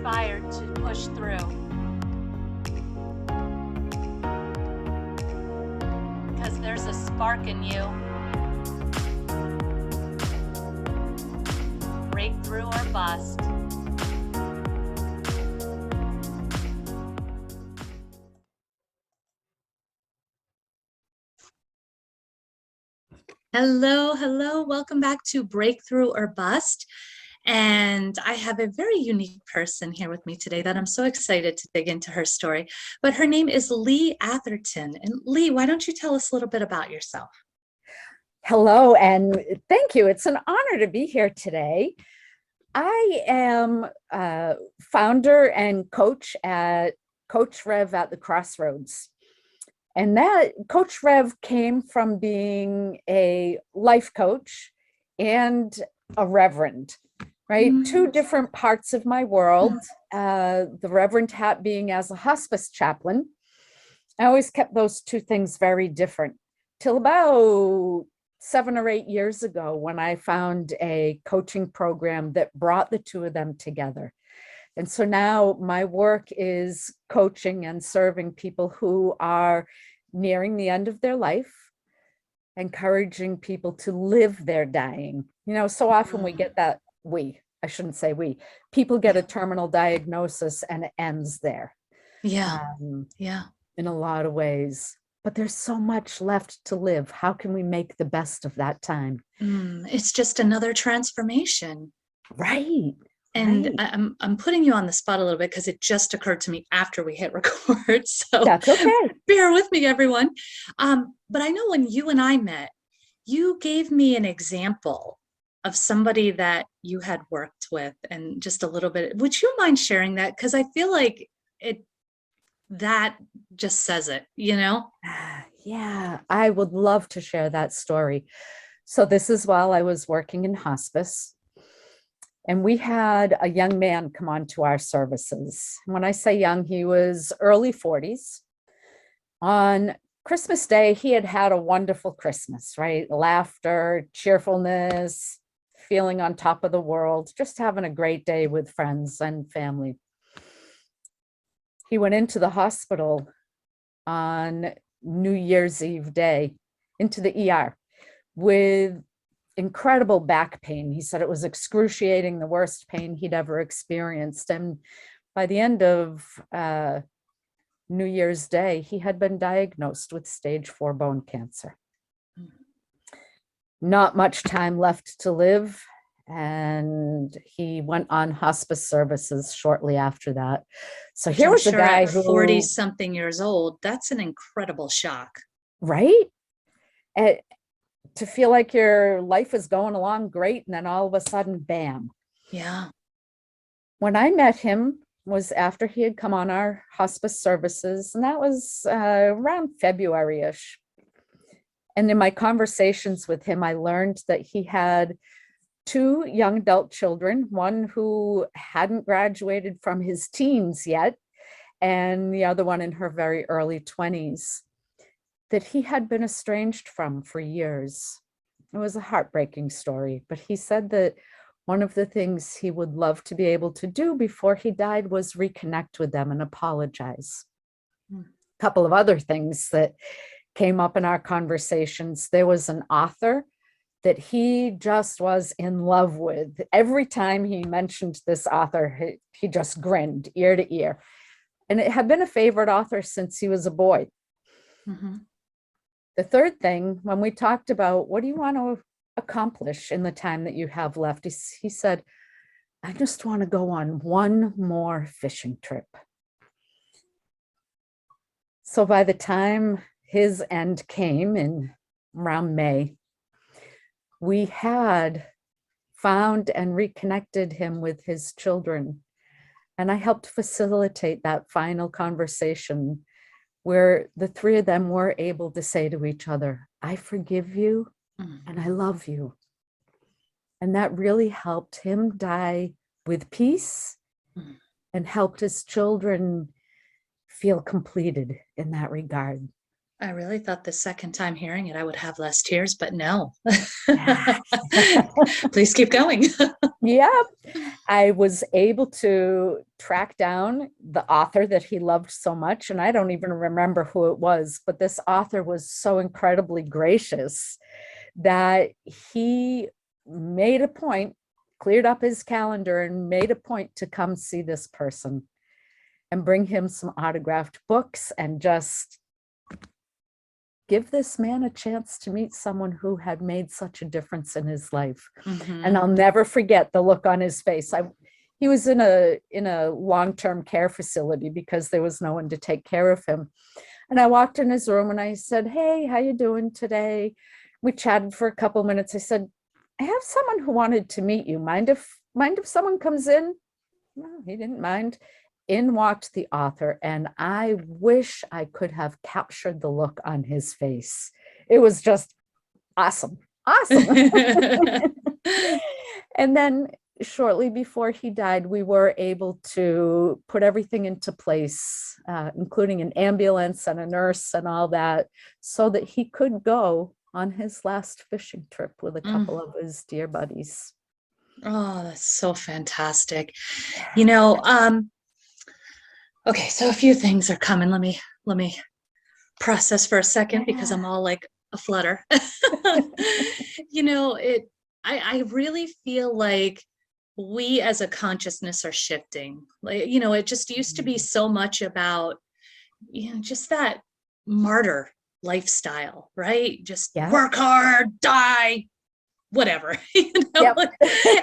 inspired to push through. Because there's a spark in you. Breakthrough or bust. Hello. Welcome back to Breakthrough or Bust. And I have a very unique person here with me today that I'm so excited to dig into her story. But her name is Lee Atherton. And Lee, why don't you tell us a little bit about yourself? Hello, and thank you. It's an honor to be here today. I am founder and coach at Coach Rev at the Crossroads. And that Coach Rev came from being a life coach and a reverend, right? Two different parts of my world. The reverend hat being as a hospice chaplain. I always kept those two things very different till about 7 or 8 years ago when I found a coaching program that brought the two of them together. And so now my work is coaching and serving people who are nearing the end of their life, encouraging people to live their dying. You know, so often we get that, I shouldn't say we, people get a terminal diagnosis and it ends there. Yeah. In a lot of ways. But there's so much left to live. How can we make the best of that time? It's just another transformation. Right. And I'm putting you on the spot a little bit because it just occurred to me after we hit record. So that's okay. Bear with me, everyone. But I know when you and I met, you gave me an example of somebody that you had worked with and just a little bit. Would you mind sharing that? Because I feel like that just says it, you know? Yeah, I would love to share that story. So this is while I was working in hospice. And we had a young man come on to our services. When I say young, he was early 40s. On Christmas Day, he had had a wonderful Christmas, right? Laughter, cheerfulness, feeling on top of the world, just having a great day with friends and family. He went into the hospital on New Year's Eve day, into the ER with incredible back pain. He said it was excruciating, the worst pain he'd ever experienced. And by the end of New Year's Day, he had been diagnosed with stage 4 bone cancer. Not much time left to live. And he went on hospice services shortly after that. So here was a guy who 40 something years old, that's an incredible shock. Right? To feel like your life is going along great, and then all of a sudden, bam. Yeah. When I met him was after he had come on our hospice services, and that was around February-ish. And in my conversations with him, I learned that he had 2 young adult children, one who hadn't graduated from his teens yet, and the other one in her very early 20s. That he had been estranged from for years. It was a heartbreaking story, but he said that one of the things he would love to be able to do before he died was reconnect with them and apologize. A couple of other things that came up in our conversations. There was an author that he just was in love with. Every time he mentioned this author, he just grinned ear to ear. And it had been a favorite author since he was a boy. The third thing, when we talked about what do you want to accomplish in the time that you have left, he said, I just want to go on one more fishing trip. So by the time his end came in around May, we had found and reconnected him with his children. And I helped facilitate that final conversation where the 3 of them were able to say to each other, I forgive you and I love you. And that really helped him die with peace and helped his children feel completed in that regard. I really thought the second time hearing it, I would have less tears, but no. Please keep going. Yep. I was able to track down the author that he loved so much, and I don't even remember who it was, but this author was so incredibly gracious that he made a point, cleared up his calendar, and made a point to come see this person and bring him some autographed books and just give this man a chance to meet someone who had made such a difference in his life. And I'll never forget the look on his face. He was in a long-term care facility because there was no one to take care of him. And I walked in his room and I said, "Hey, how you doing today?" We chatted for a couple of minutes. I said, "I have someone who wanted to meet you. Mind if someone comes in?" No, he didn't mind. In walked the author, and I wish I could have captured the look on his face. It was just awesome. Awesome. And then shortly before he died, we were able to put everything into place, including an ambulance and a nurse and all that, so that he could go on his last fishing trip with a couple of his dear buddies. Oh, that's so fantastic. Okay, so a few things are coming. Let me process for a second because I'm all like a flutter. I really feel like we as a consciousness are shifting. Like, it just used to be so much about, just that martyr lifestyle, right? Just work hard, die, whatever. Yep.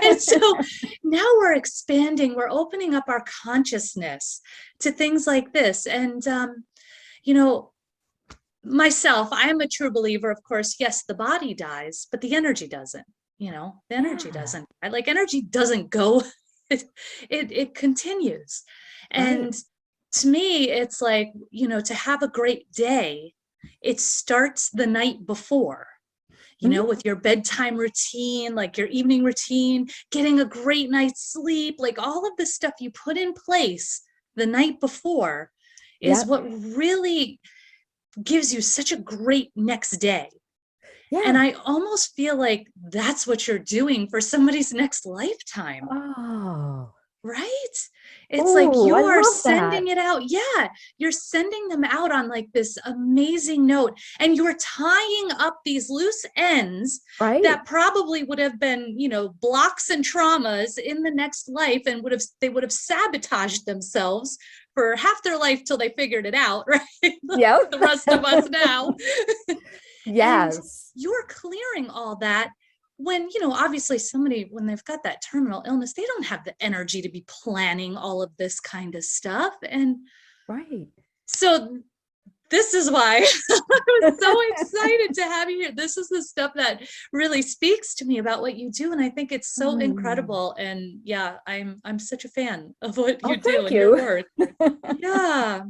And so now we're expanding, we're opening up our consciousness to things like this. And myself, I am a true believer, of course. Yes, the body dies, but the energy doesn't. The energy doesn't. Energy doesn't go. It continues. And to me, it's like, to have a great day, it starts the night before. With your bedtime routine, like your evening routine, getting a great night's sleep, like all of the stuff you put in place the night before is what really gives you such a great next day. Yeah. And I almost feel like that's what you're doing for somebody's next lifetime. Oh. Right? It's like you are sending it out. Yeah, you're sending them out on like this amazing note, and you're tying up these loose ends that probably would have been, blocks and traumas in the next life, and they would have sabotaged themselves for half their life till they figured it out, right? Yeah. The rest of us now. Yes. And you're clearing all that when, obviously somebody, when they've got that terminal illness, they don't have the energy to be planning all of this kind of stuff. And so this is why I was so excited to have you here. This is the stuff that really speaks to me about what you do. And I think it's so incredible. And yeah, I'm such a fan of what you do and your work. Yeah.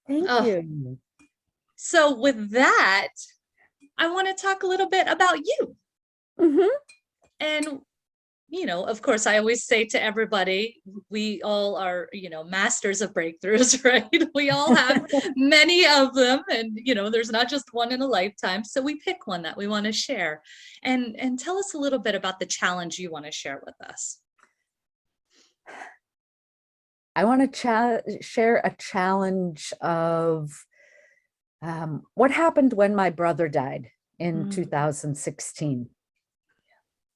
Thank you. So with that, I want to talk a little bit about you. And, of course, I always say to everybody, we all are, masters of breakthroughs, right? We all have many of them. And, there's not just one in a lifetime. So we pick one that we want to share. And tell us a little bit about the challenge you want to share with us. I want to share a challenge of what happened when my brother died in 2016.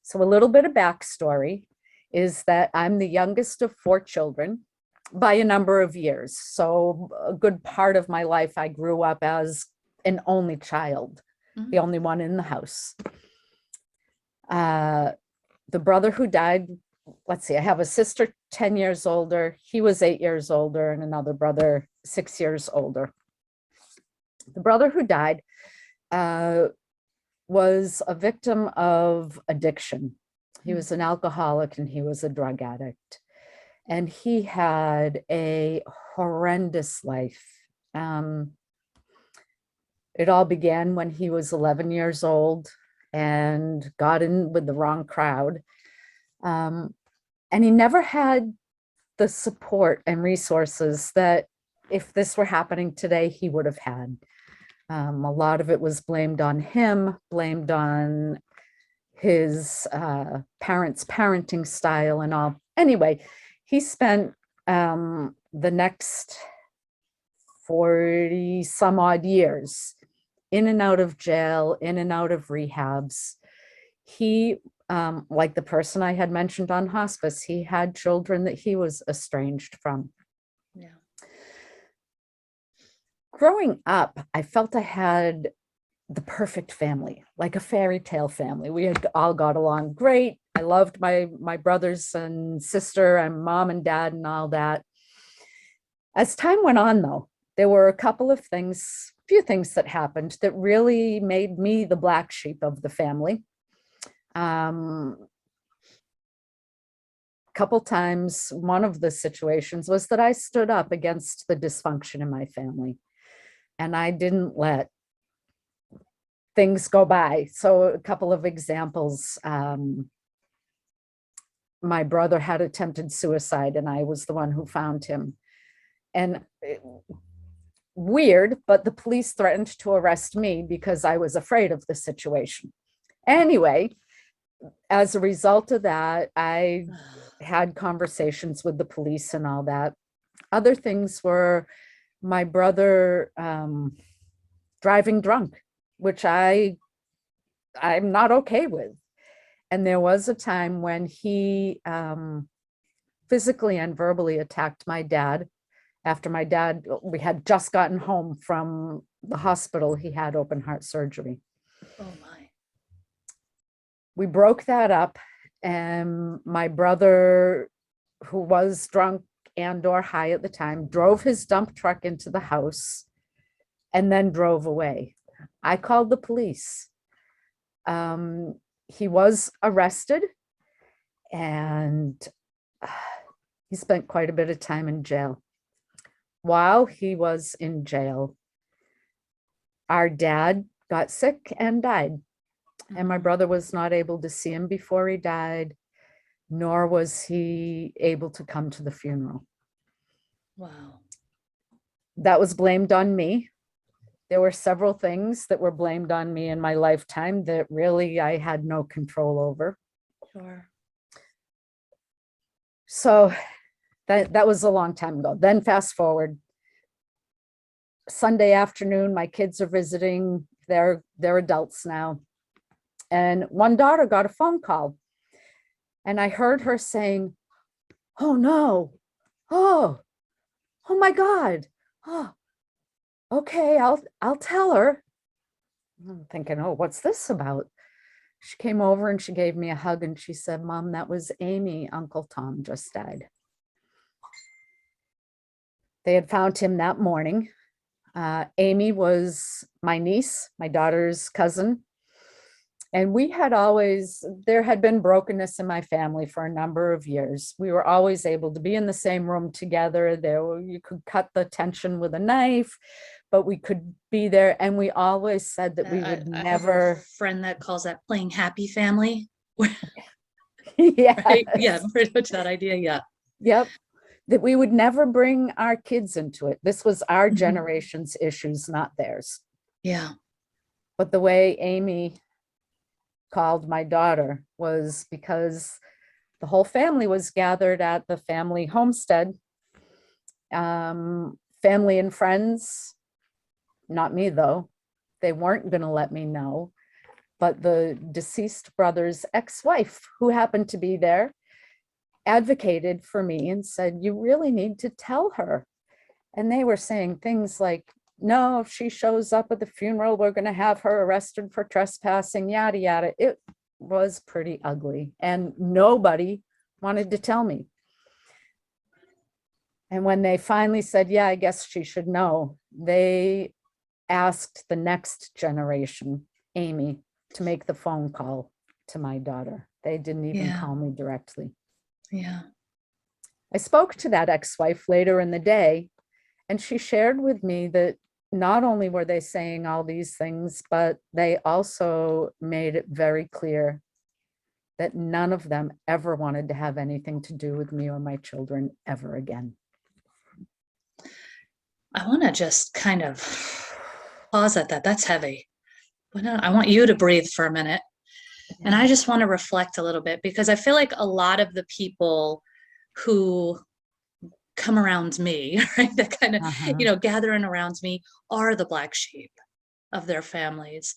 So a little bit of backstory is that I'm the youngest of 4 children by a number of years. So a good part of my life, I grew up as an only child, the only one in the house. The brother who died, let's see, I have a sister 10 years older. He was 8 years older, and another brother 6 years older. The brother who died was a victim of addiction. He was an alcoholic and he was a drug addict. And he had a horrendous life. It all began when he was 11 years old and got in with the wrong crowd. And he never had the support and resources that if this were happening today, he would have had. A lot of it was blamed on him, blamed on his parents' parenting style and all. Anyway, he spent the next 40 some odd years in and out of jail, in and out of rehabs. He, like the person I had mentioned on hospice, he had children that he was estranged from. Yeah. Growing up, I felt I had the perfect family, like a fairy tale family. We had all got along great. I loved my brothers and sister and mom and dad and all that. As time went on, though, there were a couple of things, few things that happened that really made me the black sheep of the family. Couple times, one of the situations was that I stood up against the dysfunction in my family, and I didn't let things go by. So a couple of examples. My brother had attempted suicide, and I was the one who found him. And weird, but the police threatened to arrest me because I was afraid of the situation. Anyway, as a result of that, I had conversations with the police and all that. Other things were my brother driving drunk, which I'm not okay with. And there was a time when he physically and verbally attacked my dad after we had just gotten home from the hospital. He had open heart surgery. Oh my. We broke that up, and my brother, who was drunk and or high at the time, drove his dump truck into the house and then drove away. I called the police. He was arrested, and he spent quite a bit of time in jail. While he was in jail, our dad got sick and died. And my brother was not able to see him before he died, nor was he able to come to the funeral. Wow. That was blamed on me. There were several things that were blamed on me in my lifetime that really I had no control over. Sure. So that was a long time ago. Then fast forward, Sunday afternoon, my kids are visiting. They're adults now. And one daughter got a phone call, and I heard her saying, "Oh no, oh my God, oh, okay, I'll tell her." I'm thinking, oh, what's this about? She came over and she gave me a hug and she said, "Mom, that was Amy. Uncle Tom just died." They had found him that morning. Amy was my niece, my daughter's cousin. And there had been brokenness in my family for a number of years. We were always able to be in the same room together. You could cut the tension with a knife, but we could be there. And we always said that we would I never. have a friend that calls that playing happy family. Yeah. Right? Yeah, pretty much that idea. Yeah. Yep. That we would never bring our kids into it. This was our Mhm. generation's issues, not theirs. Yeah. But the way Amy called my daughter was because the whole family was gathered at the family homestead. Family and friends, not me though. They weren't going to let me know. But the deceased brother's ex-wife, who happened to be there, advocated for me and said, "You really need to tell her." And they were saying things like, "No, if she shows up at the funeral, we're going to have her arrested for trespassing, yada, yada." It was pretty ugly, and nobody wanted to tell me. And when they finally said, "Yeah, I guess she should know," they asked the next generation, Amy, to make the phone call to my daughter. They didn't even call me directly. Yeah. I spoke to that ex-wife later in the day, and she shared with me that not only were they saying all these things, but they also made it very clear that none of them ever wanted to have anything to do with me or my children ever again. I want to just kind of pause at that. That's heavy. I want you to breathe for a minute. And Yeah. I just want to reflect a little bit because I feel like a lot of the people who come around me, right, that kind of, Uh-huh. gathering around me are the black sheep of their families.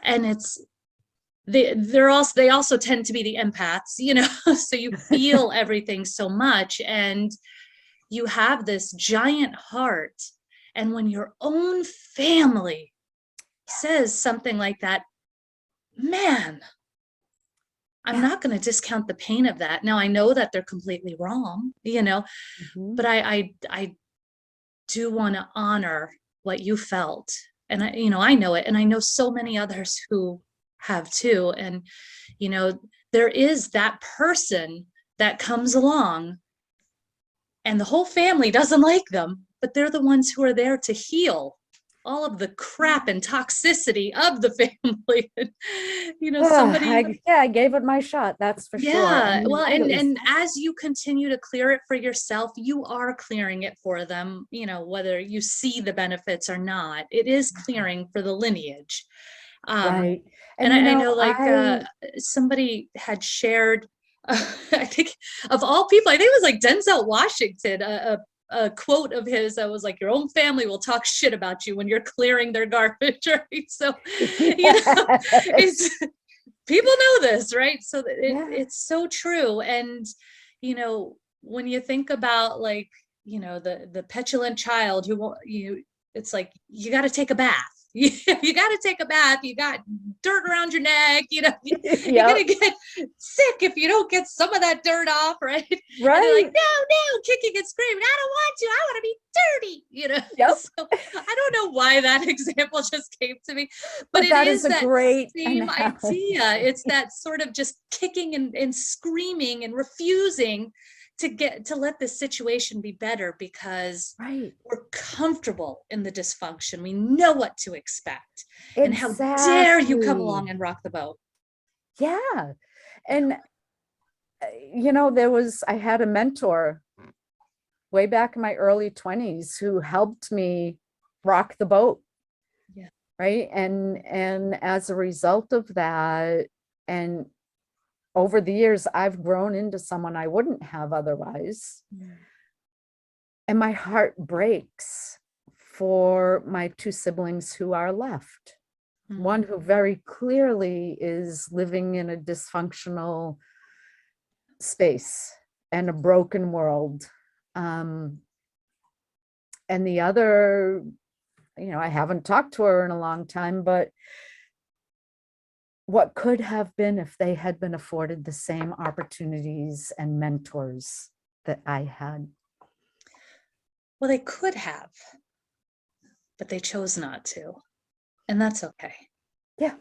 And they also tend to be the empaths, so you feel everything so much and you have this giant heart. And when your own family says something like that, man, I'm Yeah. not going to discount the pain of that. Now I know that they're completely wrong, Mhm. but I do want to honor what you felt. And I know it, and I know so many others who have too. And, there is that person that comes along and the whole family doesn't like them, but they're the ones who are there to heal all of the crap and toxicity of the family. Somebody, I gave it my shot, that's for sure. yeah, And well, you're right, it was and as you continue to clear it for yourself, you are clearing it for them, whether you see the benefits or not. It is clearing for the lineage. Um, right. and And I know like somebody had shared, I think of all people, I think it was like Denzel Washington, a quote of his that was like, your own family will talk shit about you when you're clearing their garbage, right? So, yes. it's people know this, right? So Yeah. it's so true. And, when you think about like, the petulant child who won't, it's like, you got to take a bath. You got to take a bath. You got dirt around your neck. You're Yep. going to get sick if you don't get some of that dirt off, right? And they're like, Right. no, no, kicking and screaming. I don't want to. I want to be dirty, Yep. So I don't know why that example just came to me, but But it that is is a that great same idea. analogy. It's that sort of just kicking and screaming and refusing to let this situation be better because Right. we're comfortable in the dysfunction. We know what to expect. And how dare you come Exactly. along and rock the boat? Yeah. And I had a mentor way back in my early 20s who helped me rock the boat, Yeah. right? And as a result of that, and over the years, I've grown into someone I wouldn't have otherwise. Mm. And my heart breaks for my two siblings who are left. One who very clearly is living in a dysfunctional space and a broken world. And the other, I haven't talked to her in a long time, but what could have been if they had been afforded the same opportunities and mentors that I had? Well, they could have, but they chose not to. And that's okay. Yeah.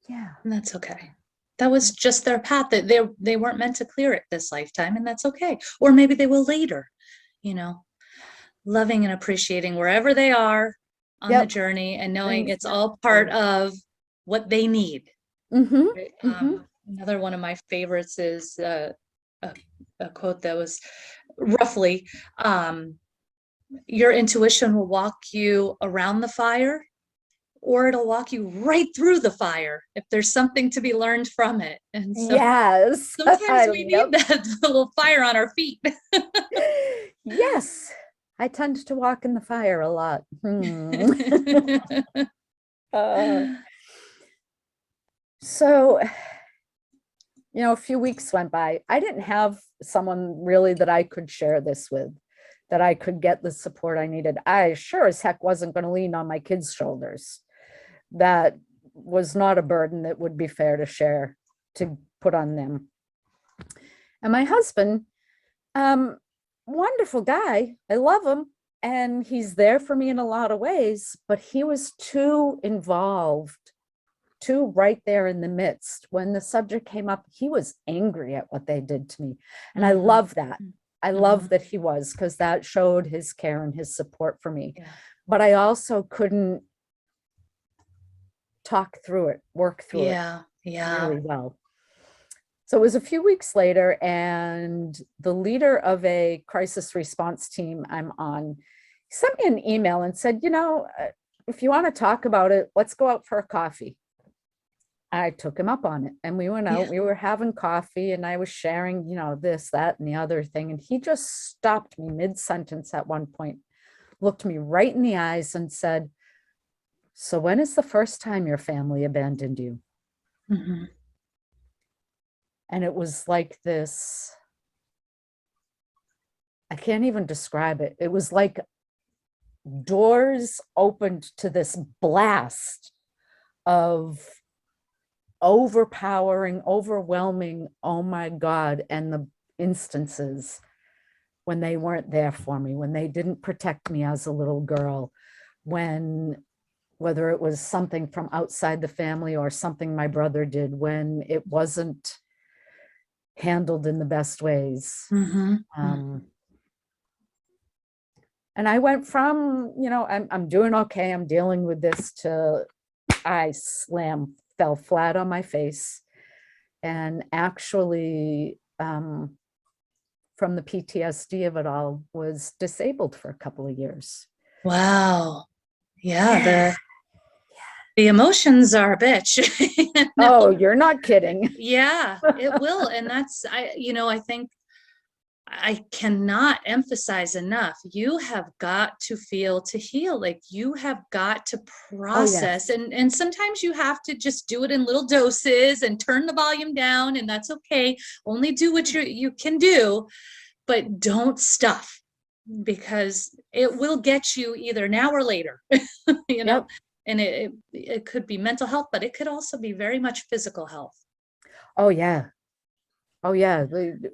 Yeah. And that's okay. That was just their path. That they weren't meant to clear it this lifetime, and that's okay. Or maybe they will later, you know, loving and appreciating wherever they are on the Yep. journey and knowing it's all part Exactly. of what they need. Mm-hmm. Right? Mm-hmm. Another one of my favorites is a, a quote that was roughly, your intuition will walk you around the fire, or it'll walk you right through the fire if there's something to be learned from it. And so Yes. sometimes we need Yep. that little fire on our feet. Yes. I tend to walk in the fire a lot. Uh, so, a few weeks went by. I didn't have someone really that I could share this with, that I could get the support I needed. I sure as heck wasn't going to lean on my kids' shoulders. That was not a burden that would be fair to share, to put on them. And my husband, wonderful guy. I love him. And he's there for me in a lot of ways, but he was too involved, too right there in the midst. When the subject came up, he was angry at what they did to me. And I love that. I love that he was, because that showed his care and his support for me. Yeah. But I also couldn't talk through it, work through it Yeah. really well. So it was a few weeks later, and the leader of a crisis response team I'm on sent me an email and said, if you want to talk about it, let's go out for a coffee. I took him up on it, and we went out, Yeah. we were having coffee, and I was sharing, this, that, and the other thing. And he just stopped me mid-sentence at one point, looked me right in the eyes and said, "So when is the first time your family abandoned you?" Mhm. And it was like this, I can't even describe it. It was like doors opened to this blast of overpowering, overwhelming, oh my God, and the instances when they weren't there for me, when they didn't protect me as a little girl, when whether it was something from outside the family or something my brother did, when it wasn't handled in the best ways. Mhm. Um, and I went from, I'm doing okay, I'm dealing with this, to I fell flat on my face, and actually, from the PTSD of it all, was disabled for a couple of years. Wow. Yeah, Yeah. the emotions are a bitch. Oh, you're not kidding. Yeah, it will. And I think I cannot emphasize enough. You have got to feel to heal. Like you have got to Oh, process. yes. And sometimes you have to just do it in little doses and turn the volume down, and that's okay. Only do what you can do, but don't stuff, because it will get you either now or later, you know. Yep. And it could be mental health, but it could also be very much physical health. Oh, yeah. Oh, yeah. The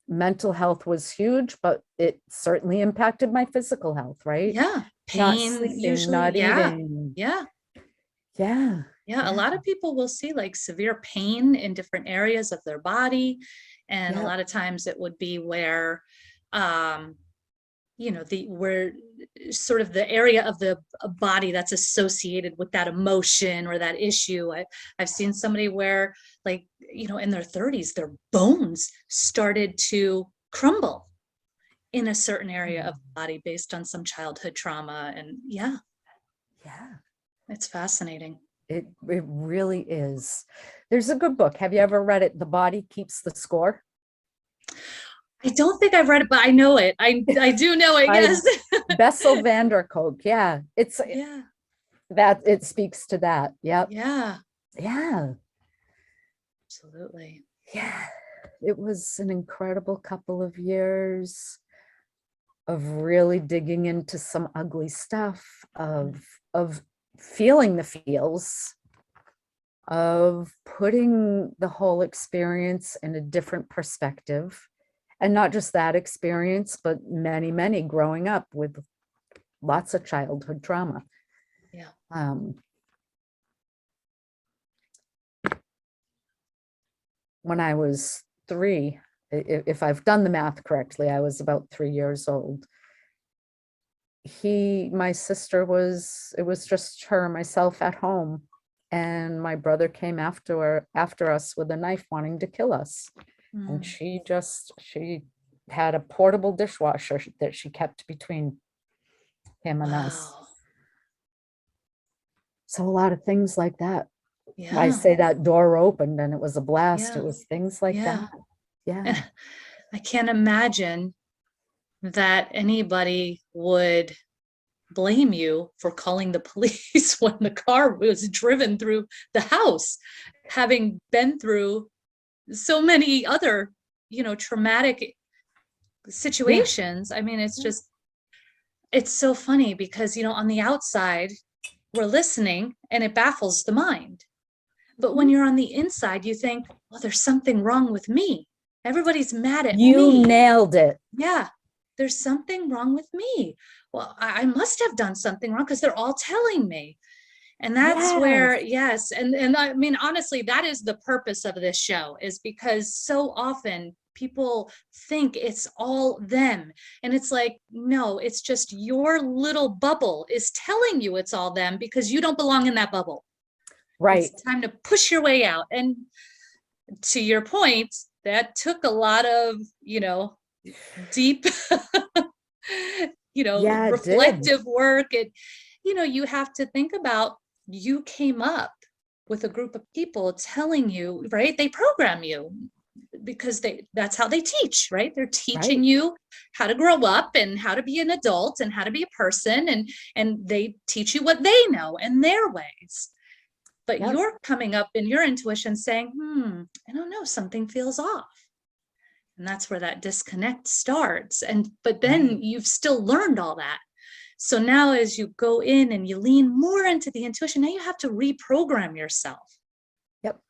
mental health was huge, but it certainly impacted my physical health, right? Yeah, Not pain sleeping, usually. not Yeah, eating. yeah, Yeah. yeah. A Yeah. lot of people will see like severe pain in different areas of their body, and a Yep. lot of times it would be where, um, the where sort of the area of the body that's associated with that emotion or that issue. I've seen somebody where, like, in their 30s, their bones started to crumble in a certain area of the body based on some childhood trauma. And yeah, Yeah. it's fascinating. It really is. There's a good book. Have you ever read it? The Body Keeps the Score. I don't think I've read it, but I know it. I do know it. By Yes. Bessel van der Kolk. Yeah. It's Yeah. that it speaks to that. Yep. Yeah. Yeah. Absolutely. Yeah. It was an incredible couple of years of really digging into some ugly stuff, of feeling the feels, of putting the whole experience in a different perspective. And not just that experience, but many, many growing up with lots of childhood trauma. Yeah. When I was 3, if I've done the math correctly, I was about 3 years old. My sister it was just her, myself at home. And my brother came after us with a knife wanting to kill us. And Mm. she had a portable dishwasher that she kept between him and us. Wow. So a lot of things like that. I Yeah. say that door opened and it was a blast. It Yeah. was things like Yeah. that. Yeah. And I can't imagine that anybody would blame you for calling the police when the car was driven through the house, having been through so many other, traumatic Yeah. situations. I mean, it's so funny because, on the outside, we're listening and it baffles the mind. But when Mhm. you're on the inside, you think, well, there's something wrong with me. Everybody's mad at You me. nailed it. Yeah, there's something wrong with me. Well, I must have done something wrong because they're all telling me. And that's Yes. where, yes. And I mean, honestly, that is the purpose of this show, is because so often people think it's all them. And it's like, no, it's just your little bubble is telling you it's all them because you don't belong in that bubble. It's Right. time to push your way out. And to your point, that took a lot of, deep, Yeah, it did. reflective work. And, you have to think about, you came up with a group of people telling you, right? They program you because that's how they teach, right? They're teaching Right. you how to grow up and how to be an adult and how to be a person, and they teach you what they know and their ways. But Yep. you're coming up in your intuition saying, I don't know, something feels off. And that's where that disconnect starts. But Right. then you've still learned all that. So now as you go in and you lean more into the intuition, now you have to reprogram yourself Yep.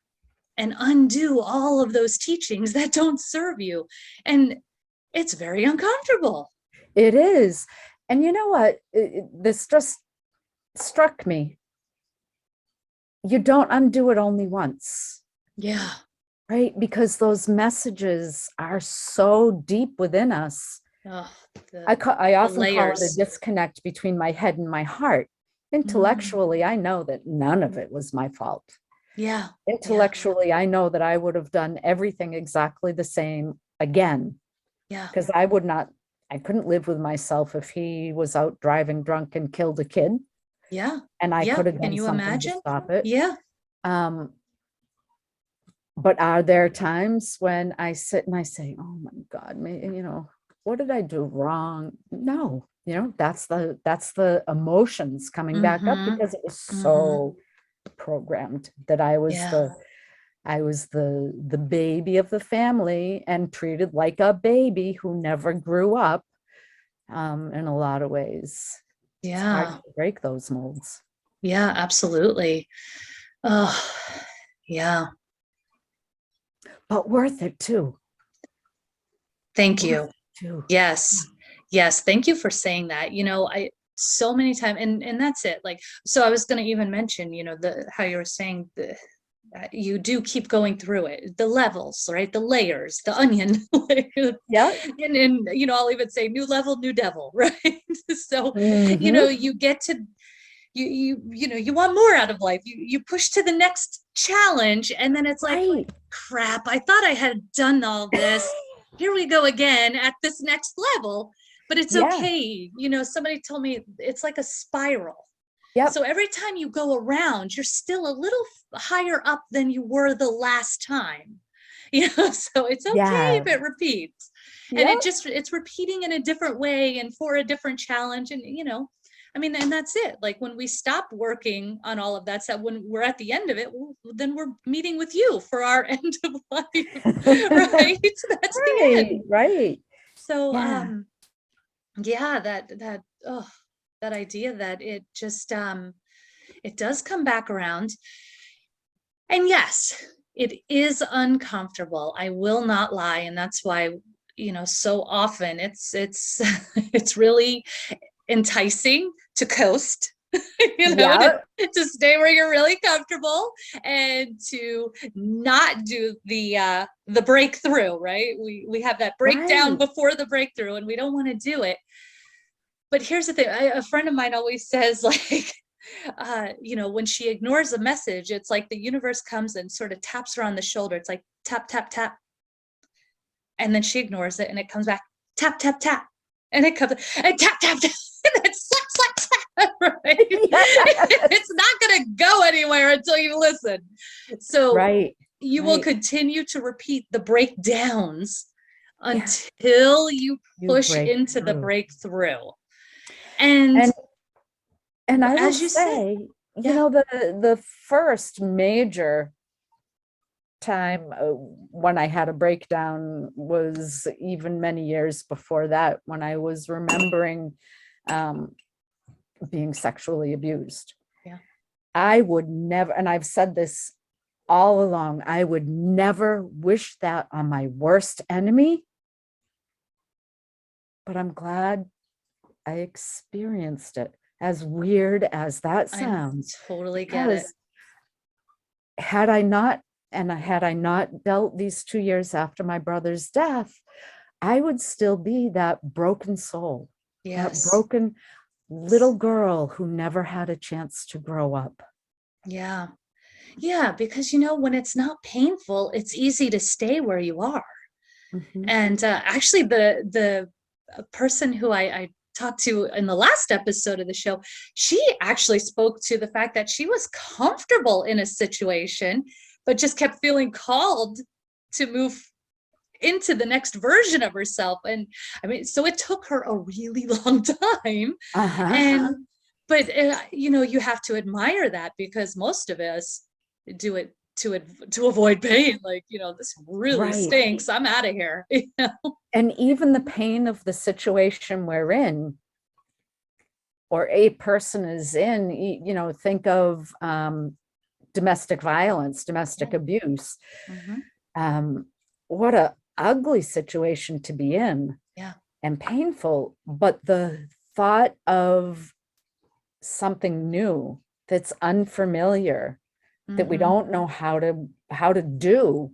and undo all of those teachings that don't serve you. And it's very uncomfortable. It is. And you know what? This just struck me. You don't undo it only once, Yeah. right? Because those messages are so deep within us. Oh, I the often call it a layers. disconnect between my head and my heart. Mm, Intellectually, I know that none of it was my fault. yeah. Yeah. Intellectually, I know that I would have done everything exactly the same again, Yeah. because I couldn't live with myself if he was out driving drunk and killed a kid, Yeah. and I Yeah. could have Can done you something to imagine? stop it. Yeah. Um, but are there times when I sit and I say, oh my God, what did I do wrong? No, that's the emotions coming back up Mm-hmm. because it was Mm-hmm. so programmed that I was Yeah. the baby of the family and treated like a baby who never grew up, in a lot of ways. It's hard Yeah. to break those molds. Yeah, absolutely. Oh, yeah. But worth it too. Thank Worth you. it too. Yes. Yes. Thank you for saying that. So many times, and that's it. Like, so I was going to even mention, how you were saying you do keep going through it, the levels, right? The layers, the onion layer. Yeah. And I'll even say new level, new devil, right? So, Hmm. you get to you want more out of life. You push to the next challenge, and then it's like, Right. crap, I thought I had done all this. Here we go again at this next level. But it's Yeah. okay. Somebody told me it's like a spiral. Yep. So every time you go around, you're still a little higher up than you were the last time. So it's okay Yeah. if it repeats. And Yep. it's repeating in a different way and for a different challenge. And and that's it. Like when we stop working on all of that stuff, when we're at the end of it, then we're meeting with you for our end of life, right? That's the Right. end. Right. So, Yeah. yeah, that idea that it just, it does come back around. And yes, it is uncomfortable. I will not lie. And that's why, so often it's, it's really enticing to coast, Yeah. to stay where you're really comfortable and to not do the breakthrough, right? We have that breakdown Right. before the breakthrough and we don't want to do it. But here's the thing, a friend of mine always says, like, when she ignores a message, it's like the universe comes and sort of taps her on the shoulder. It's like tap, tap, tap. And then she ignores it and it comes back, tap, tap, tap. And it comes and tap, tap, tap. And it's slap, slap, slap, right? Yes. It's not going to go anywhere until you listen. So Right. you will Right. continue to repeat the breakdowns Yeah. until you You push break into the through. breakthrough. And And I will as you said, say, yeah, the first major time when I had a breakdown was even many years before that, when I was remembering um, being sexually abused. yeah, I would never, and I've said this all along, I would never wish that on my worst enemy, but I'm glad I experienced it, as weird as that I sounds, totally get it. because had I not, had I not dealt these 2 years after my brother's death, I would still be that broken soul, that Yes. broken little girl who never had a chance to grow up. Yeah. Yeah. Because, when it's not painful, it's easy to stay where you are. Mhm. And actually, the person who I talked to in the last episode of the show, she actually spoke to the fact that she was comfortable in a situation, but just kept feeling called to move into the next version of herself. And I mean, so it took her a really long time. And, but, you have to admire that, because most of us do it to avoid pain. Like, this really Right. stinks. I'm out of here. And even the pain of the situation we're in, or a person is in, think of domestic violence, domestic abuse. What a ugly situation to be in. Yeah. And painful, but the thought of something new that's unfamiliar, that we don't know how to do,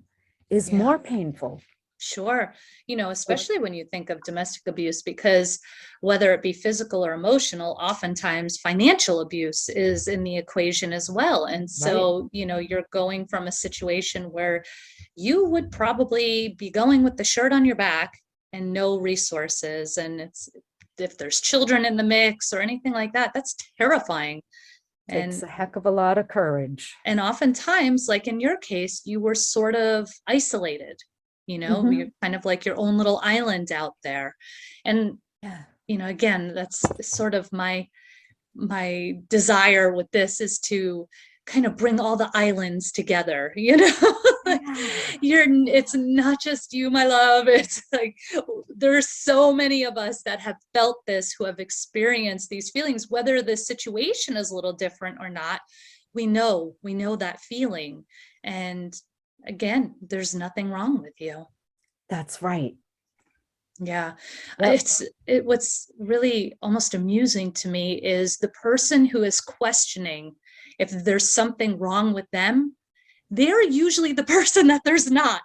is more painful. Sure. Especially when you think of domestic abuse, because whether it be physical or emotional, oftentimes financial abuse is in the equation as well. And so, you're going from a situation where you would probably be going with the shirt on your back and no resources. And if there's children in the mix or anything like that, that's terrifying. Takes a heck of a lot of courage. And oftentimes, like in your case, you were sort of isolated. You're kind of like your own little island out there. And, again, that's sort of my desire with this, is to kind of bring all the islands together, it's not just you, my love. It's like, there's so many of us that have felt this, who have experienced these feelings, whether the situation is a little different or not. We know that feeling. And again, there's nothing wrong with you. That's right. Yeah. What's really almost amusing to me is the person who is questioning if there's something wrong with them, they're usually the person that there's not.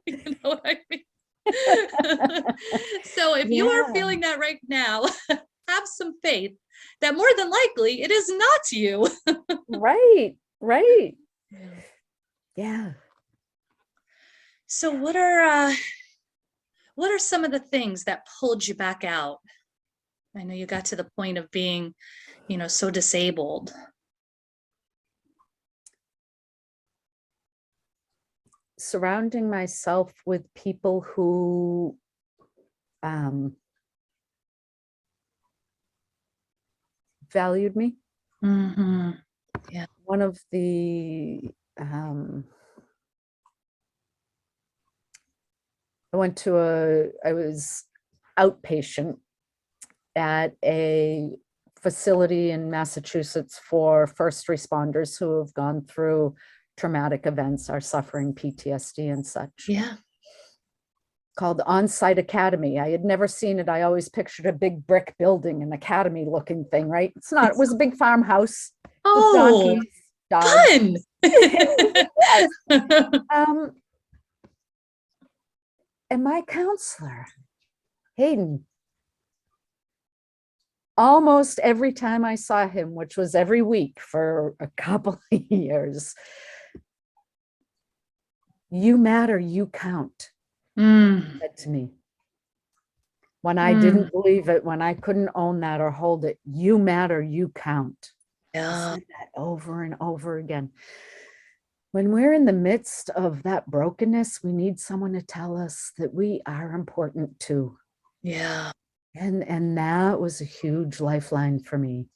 You know what I mean? So if you are feeling that right now, have some faith that more than likely it is not you. Right. Yeah. So what are some of the things that pulled you back out? I know you got to the point of being, so disabled. Surrounding myself with people who valued me. Yeah. One of the I was outpatient at a facility in Massachusetts for first responders who have gone through traumatic events, are suffering PTSD and such. Yeah. Called On-Site Academy. I had never seen it. I always pictured a big brick building, an academy looking thing, right? It's not. It was a big farmhouse. Oh, with donkeys, dogs. fun. And my counselor, Hayden, almost every time I saw him, which was every week for a couple of years, "You matter, you count," said to me. When I didn't believe it, when I couldn't own that or hold it, "You matter, you count." Yeah. I said that over and over again. When we're in the midst of that brokenness, we need someone to tell us that we are important too. Yeah. And that was a huge lifeline for me.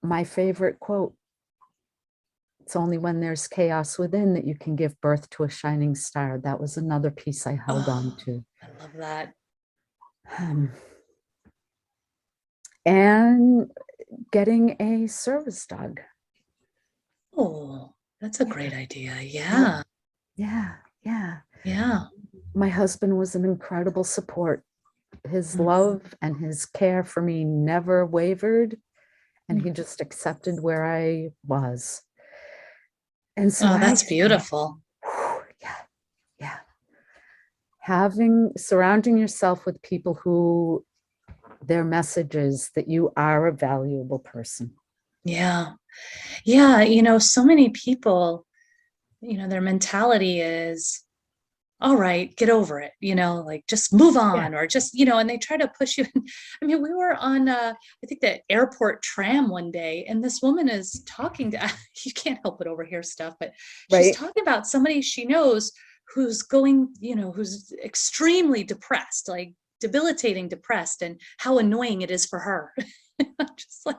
My favorite quote: "It's only when there's chaos within that you can give birth to a shining star." That was another piece I held on to. I love that. And getting a service dog. Oh, that's a great idea. Yeah. Yeah. My husband was an incredible support. His love and his care for me never wavered, and he just accepted where I was. And so that's beautiful. Yeah. Surrounding yourself with people who their message is that you are a valuable person. Yeah. So many people, their mentality is, all right, get over it, like just move Yeah. on, or just, and they try to push you. I mean, we were on, I think the airport tram one day, and this woman is talking to, you can't help but overhear stuff, but she's Right. talking about somebody she knows who's going, who's extremely depressed, like debilitating depressed, and how annoying it is for her. I'm just like,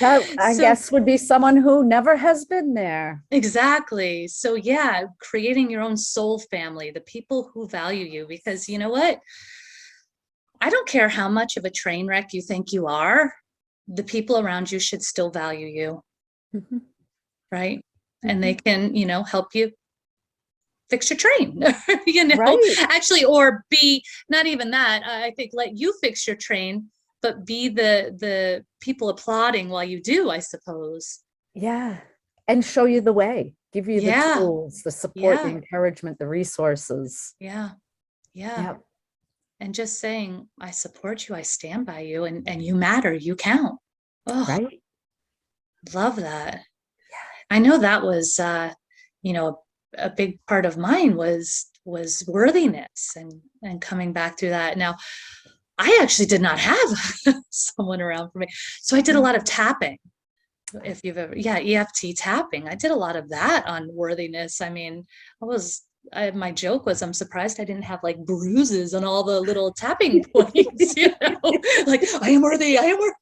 That, I so guess, would be someone who never has been there. exactly. So yeah, creating your own soul family, the people who value you, because you know what? I don't care how much of a train wreck you think you are, the people around you should still value you, Mhm, right? And they mhm. can, help you fix your train, Right. actually, or be not even that. I think let you fix your train, but be the people applauding while you do, I suppose. Yeah. And show you the way, give you the Yeah, tools, the support, the yeah, encouragement, the resources. yeah, yeah. Yeah. And just saying, I support you, I stand by you, and you matter, you count. Oh, Right. love that. I know that was, you know, a big part of mine was worthiness, and coming back through that. Now, I actually did not have someone around for me, so I did a Yeah. lot of tapping. If you've ever, yeah, EFT tapping, I did a lot of that on worthiness. I mean, my joke was, I'm surprised I didn't have like bruises on all the little tapping points, like I am worthy, I am worthy.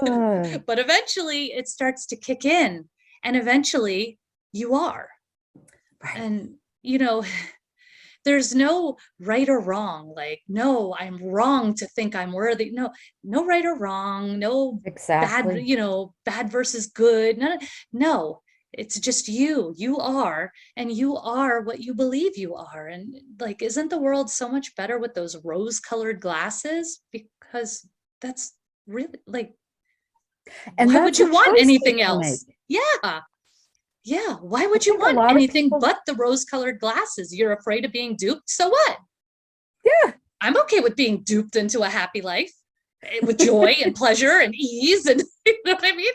Uh, But eventually it starts to kick in, and eventually you are. right. And, there's no right or wrong. Like, no, I'm wrong to think I'm worthy. No, no right or wrong. No bad, Exactly. bad versus good. No, no, it's just you. You are, and you are what you believe you are. And like, isn't the world so much better with those rose-colored glasses? Because that's really like, And why would that's a you want choice we anything can make. else? Yeah. Yeah. Why I would you think a want lot of anything people, but the rose-colored glasses? You're afraid of being duped. So what? yeah. I'm okay with being duped into a happy life, with joy and pleasure and ease. And you know what I mean?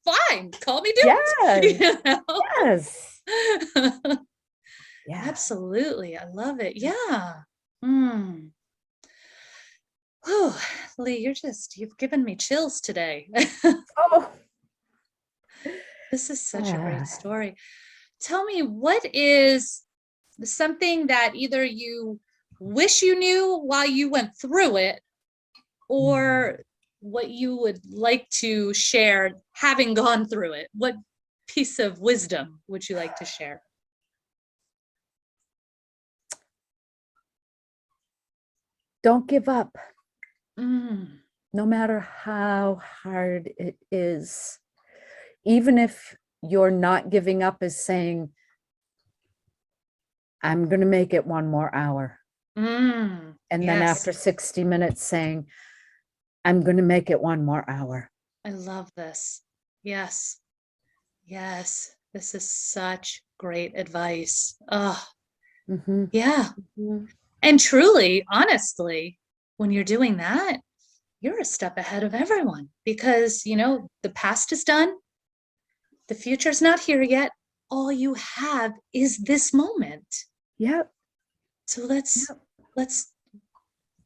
Fine. Call me duped. Yeah. Yes. Yeah. Absolutely. I love it. Yeah. Mm. Whew. Lee, you've given me chills today. Oh. This is such a great Ah. story. Tell me, what is something that either you wish you knew while you went through it, Mm. or what you would like to share having gone through it? What piece of wisdom would you like to share? Don't give up, Mm, no matter how hard it is. Even if you're not giving up, is saying, I'm going to make it one more hour. And then yes, after 60 minutes, saying, I'm going to make it one more hour. I love this. Yes, yes, this is such great advice. Oh, Mhm. yeah. Mhm. And truly, honestly, when you're doing that, you're a step ahead of everyone, because, the past is done, the future's not here yet. All you have is this moment. Yep. So let's Yep. let's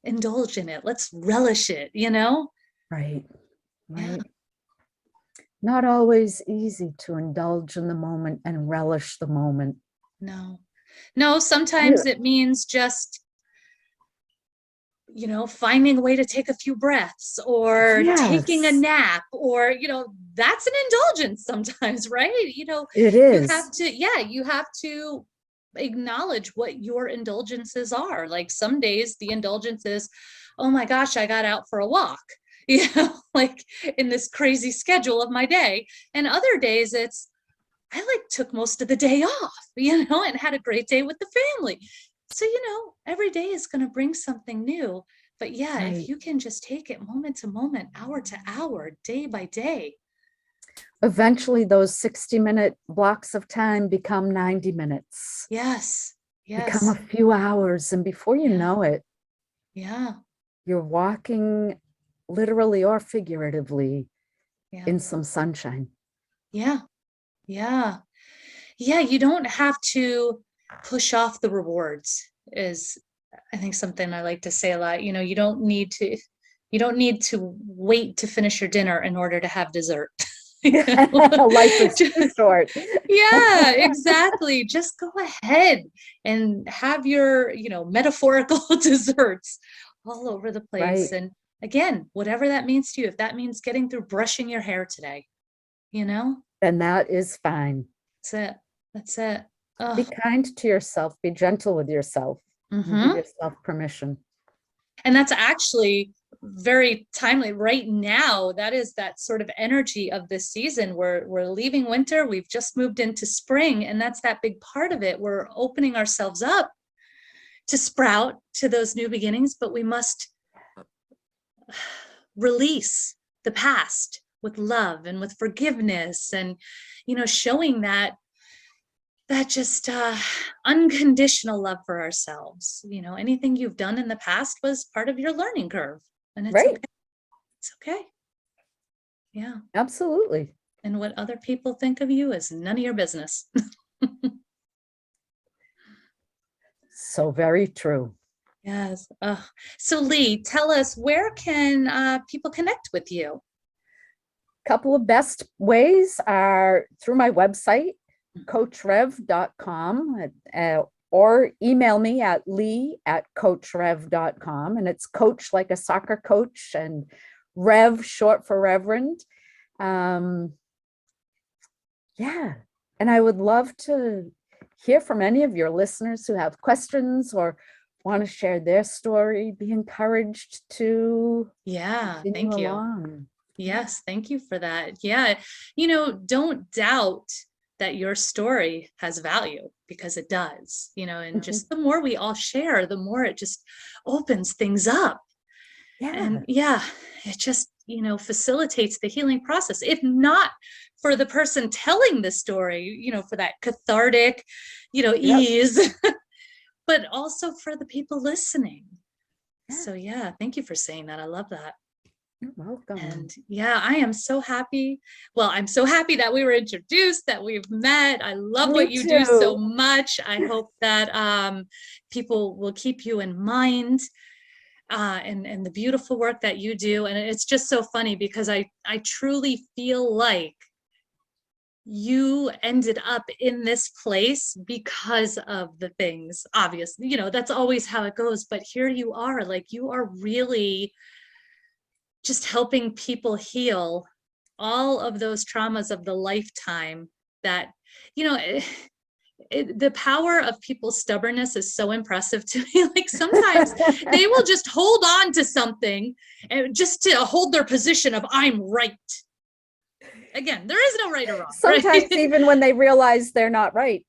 indulge in it. Let's relish it. Right. Yeah. Right. Not always easy to indulge in the moment and relish the moment. No. No, Yeah. sometimes it means just, finding a way to take a few breaths, or taking a Yes, nap, or, that's an indulgence sometimes, right? it You have is. to, yeah, you have to acknowledge what your indulgences are. Like some days the indulgence is, oh my gosh, I got out for a walk, like in this crazy schedule of my day. And other days it's, I like took most of the day off, and had a great day with the family. So, every day is going to bring something new. But yeah, if Right. you can just take it moment to moment, hour to hour, day by day. Eventually, those 60-minute blocks of time become 90 minutes, Yes. become a Yes. few hours. And before you Yeah. know it, Yeah. you're walking literally or figuratively Yeah. in some sunshine. Yeah. Yeah. yeah, you don't have to push off the rewards is, I think, something I like to say a lot. You don't need to wait to finish your dinner in order to have dessert. You know? Life is too short. Yeah, exactly. Just go ahead and have your, metaphorical desserts all over the place. Right. And again, whatever that means to you, if that means getting through brushing your hair today, you know, And that is fine. that's it. That's it. Be Oh, kind to yourself, be gentle with yourself, and give mm-hmm. yourself permission. And that's actually very timely right now. That is that sort of energy of this season. We're leaving winter, we've just moved into spring, and that's that big part of it. We're opening ourselves up to sprout to those new beginnings, but we must release the past with love and with forgiveness, and showing that just unconditional love for ourselves. Anything you've done in the past was part of your learning curve, and it's Right. okay. It's okay. Yeah. Absolutely. And what other people think of you is none of your business. So very true. Yes. So Lee, tell us, where can people connect with you? Couple of best ways are through my website, coachrev.com, or email me at lee@coachrev.com. And it's coach like a soccer coach, and Rev short for Reverend. Yeah. And I would love to hear from any of your listeners who have questions or want to share their story. Be encouraged to Yeah, continue thank you. along. Yes, thank you for that. Yeah, don't doubt that your story has value, because it does, and Mhm. just the more we all share, the more it just opens things up. Yeah. And yeah, it just, facilitates the healing process. If not for the person telling the story, for that cathartic, Yep. ease, but also for the people listening. Yeah. So yeah, thank you for saying that. I love that. You're welcome. And yeah, I am so happy. Well, I'm so happy that we were introduced, that we've met. I love Me what you do so too. much. I hope that people will keep you in mind, and the beautiful work that you do. And it's just so funny, because I truly feel like you ended up in this place because of the things, obviously, that's always how it goes. But here you are, like, you are really just helping people heal all of those traumas of the lifetime that, you know, the power of people's stubbornness is so impressive to me. Like, sometimes they will just hold on to something, and just to hold their position of I'm right. Again, there is no right or wrong, right? Sometimes even when they realize they're not right.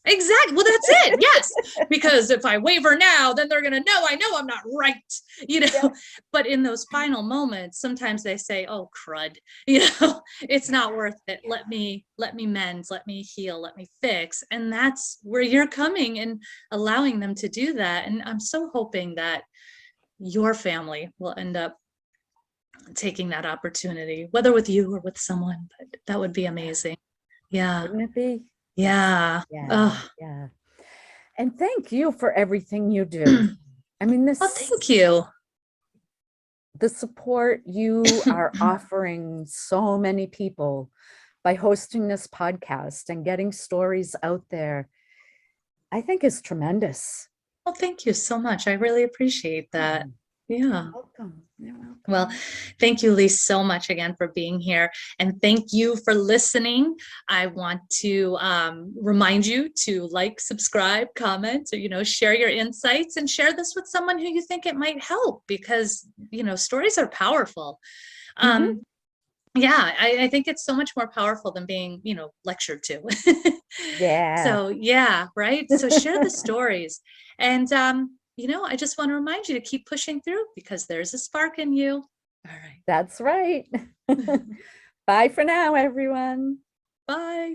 Exactly. Well, that's it. Yes. Because if I waver now, then they're going to know I know I'm not right, Yeah. But in those final moments, sometimes they say, oh, crud, it's not worth it. Let me mend, let me heal, let me fix. And that's where you're coming and allowing them to do that. And I'm so hoping that your family will end up taking that opportunity, whether with you or with someone, but that would be amazing. Yeah. Wouldn't it be? Yeah. Yeah. Oh, Yeah. And thank you for everything you do. I mean, well, thank you. the support you are offering so many people by hosting this podcast and getting stories out there, I think is tremendous. Well, thank you so much. I really appreciate that. Yeah. Welcome. You're welcome. Well, thank you, Lee, so much again for being here. And thank you for listening. I want to remind you to like, subscribe, comment, or, share your insights, and share this with someone who you think it might help, because, stories are powerful. Mhm. Yeah, I think it's so much more powerful than being, lectured to. Yeah. So yeah, right. So share the stories. And I just want to remind you to keep pushing through, because there's a spark in you. All right. That's right. Bye for now, everyone. Bye.